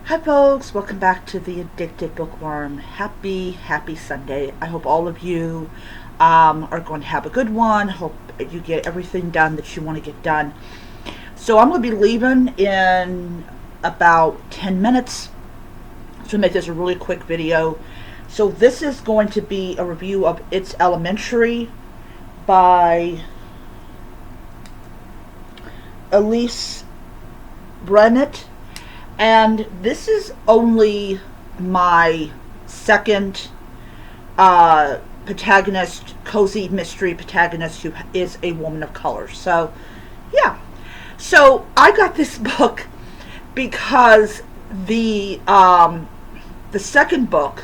Hi folks, welcome back to the Addicted Bookworm. Happy Sunday. I hope all of you are going to have a good one. Hope you get everything done that you want to get done. So I'm going to be leaving in about 10 minutes to make this a really quick video. So this is going to be a review of It's Elementary by Elise Bryant. And this is only my second protagonist, cozy mystery protagonist who is a woman of color. So, yeah. So I got this book because the second book,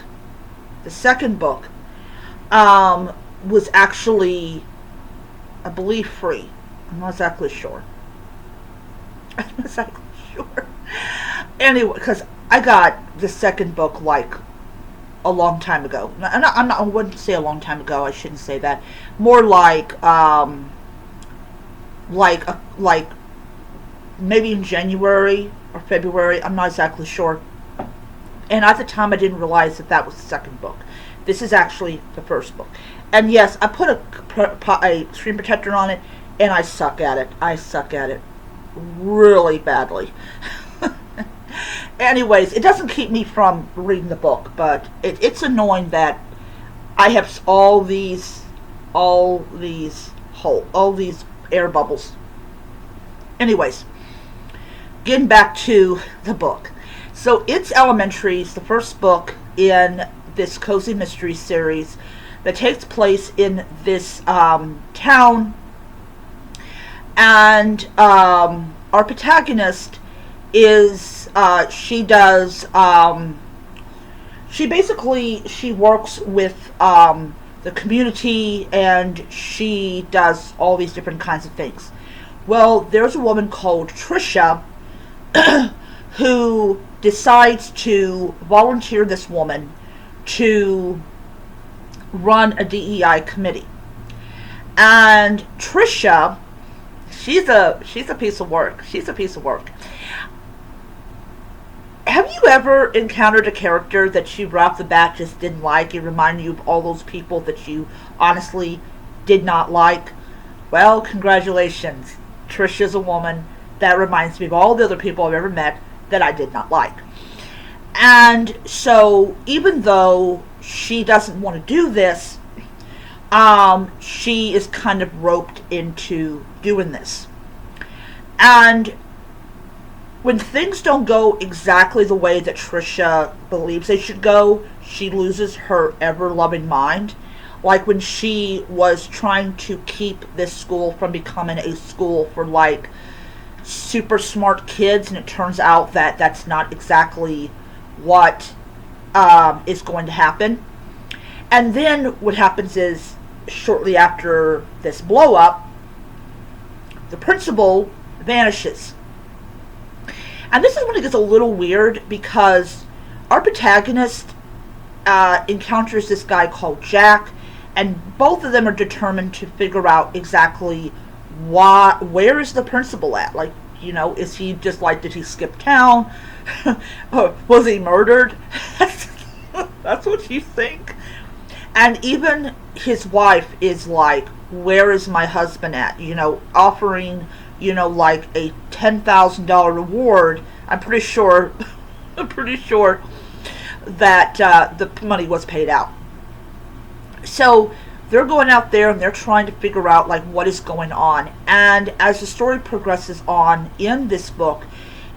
was actually, I believe, free. I'm not exactly sure. I'm not exactly sure. Anyway, because I got the second book like a long time ago. I wouldn't say a long time ago. I shouldn't say that. More like maybe in January or February. I'm not exactly sure. And at the time, I didn't realize that was the second book. This is actually the first book. And yes, I put a screen protector on it, and I suck at it. I suck at it really badly. Anyways, it doesn't keep me from reading the book, but it's annoying that I have all these air bubbles. Anyways, getting back to the book. So It's Elementary is the first book in this cozy mystery series that takes place in this town, and our protagonist is she works with the community, and she does all these different kinds of things. Well, there's a woman called Trisha who decides to volunteer this woman to run a DEI committee. And Trisha, she's a piece of work. She's a piece of work. Have you ever encountered a character that you right off the bat just didn't like? It reminded you of all those people that you honestly did not like? Well, congratulations. Trisha's a woman that reminds me of all the other people I've ever met that I did not like. And so, even though she doesn't want to do this, she is kind of roped into doing this. And when things don't go exactly the way that Trisha believes they should go, she loses her ever-loving mind. Like when she was trying to keep this school from becoming a school for, like, super smart kids, and it turns out that that's not exactly what is going to happen. And then what happens is, shortly after this blow-up, the principal vanishes. And this is when it gets a little weird, because our protagonist encounters this guy called Jack, and both of them are determined to figure out exactly where is the principal at? Like, you know, is he just like, did he skip town? Or was he murdered? That's what you think. And even his wife is like, where is my husband at? You know, offering, you know, like a $10,000 reward. I'm pretty sure that the money was paid out. So they're going out there and they're trying to figure out like what is going on. And as the story progresses on in this book,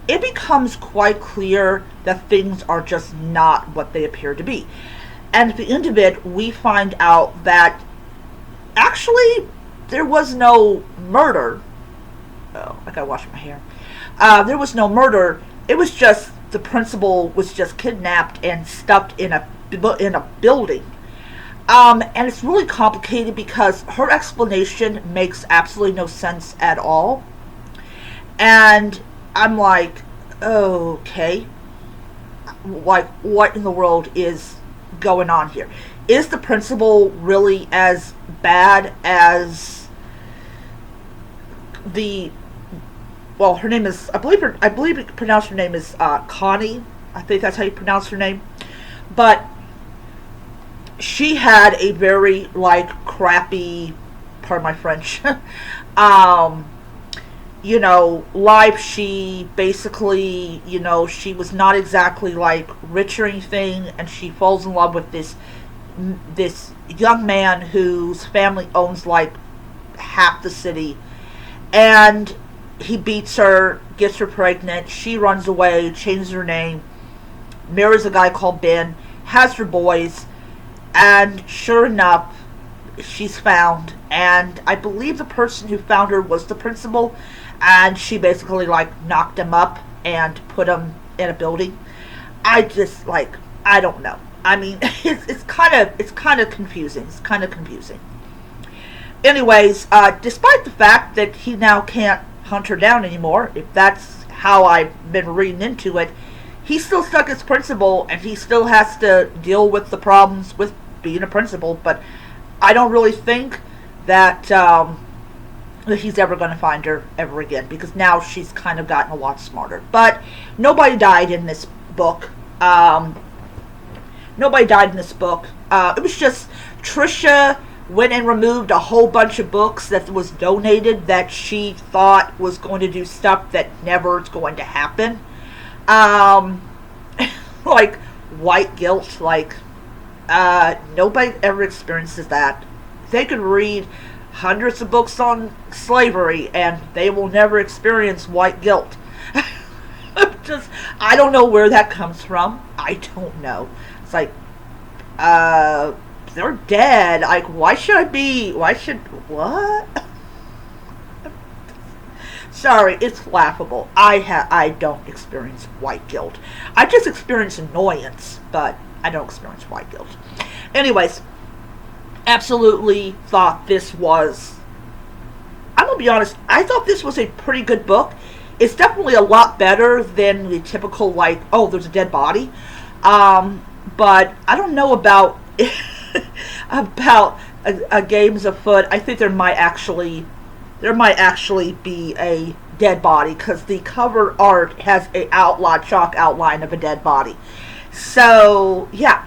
it becomes quite clear that things are just not what they appear to be. And at the end of it, we find out that actually there was no murder. Oh, I gotta wash my hair. There was no murder. It was just the principal was just kidnapped and stuffed in a building. And it's really complicated because her explanation makes absolutely no sense at all. And I'm like, okay, like, what in the world is going on here? Is the principal really as bad as the, well, her name is, I believe you pronounce her name is Connie. I think that's how you pronounce her name. But she had a very, like, crappy, pardon my French, life. She basically, she was not exactly, like, rich or anything, and she falls in love with this young man whose family owns, like, half the city, and he beats her, gets her pregnant. She runs away, changes her name, marries a guy called Ben, has her boys, and sure enough, she's found. And I believe the person who found her was the principal, and she basically, like, knocked him up and put him in a building. I just, like, I don't know. I mean, it's kind of confusing. It's kind of confusing. Anyways, despite the fact that he now can't hunt her down anymore, if that's how I've been reading into it, he's still stuck as principal, and he still has to deal with the problems with being a principal. But I don't really think that that he's ever going to find her ever again, because now she's kind of gotten a lot smarter. But nobody died in this book. Nobody died in this book. It was just Trisha went and removed a whole bunch of books that was donated that she thought was going to do stuff that never is going to happen. Like white guilt. Like, nobody ever experiences that. They could read hundreds of books on slavery and they will never experience white guilt. I don't know where that comes from. I don't know. It's like, they're dead. Like, what? Sorry, it's laughable. I don't experience white guilt. I just experience annoyance, but I don't experience white guilt. Anyways, absolutely thought this was, I'm gonna be honest, I thought this was a pretty good book. It's definitely a lot better than the typical, like, oh, there's a dead body. But I don't know about about a game's afoot. I think there might actually be a dead body, because the cover art has a chalk outline of a dead body. So yeah.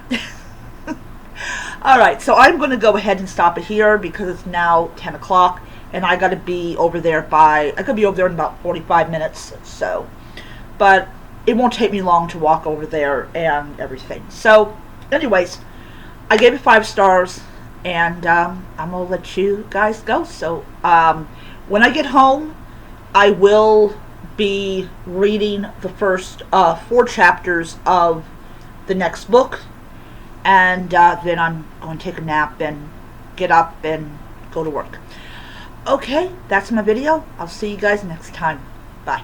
Alright, so I'm going to go ahead and stop it here, because it's now 10 o'clock and I gotta be over there in about 45 minutes. So, but it won't take me long to walk over there and everything. So anyways, I gave it 5 stars, and I'm gonna let you guys go. So when I get home, I will be reading the first 4 chapters of the next book, and then I'm going to take a nap and get up and go to work. Okay, that's my video. I'll see you guys next time. Bye.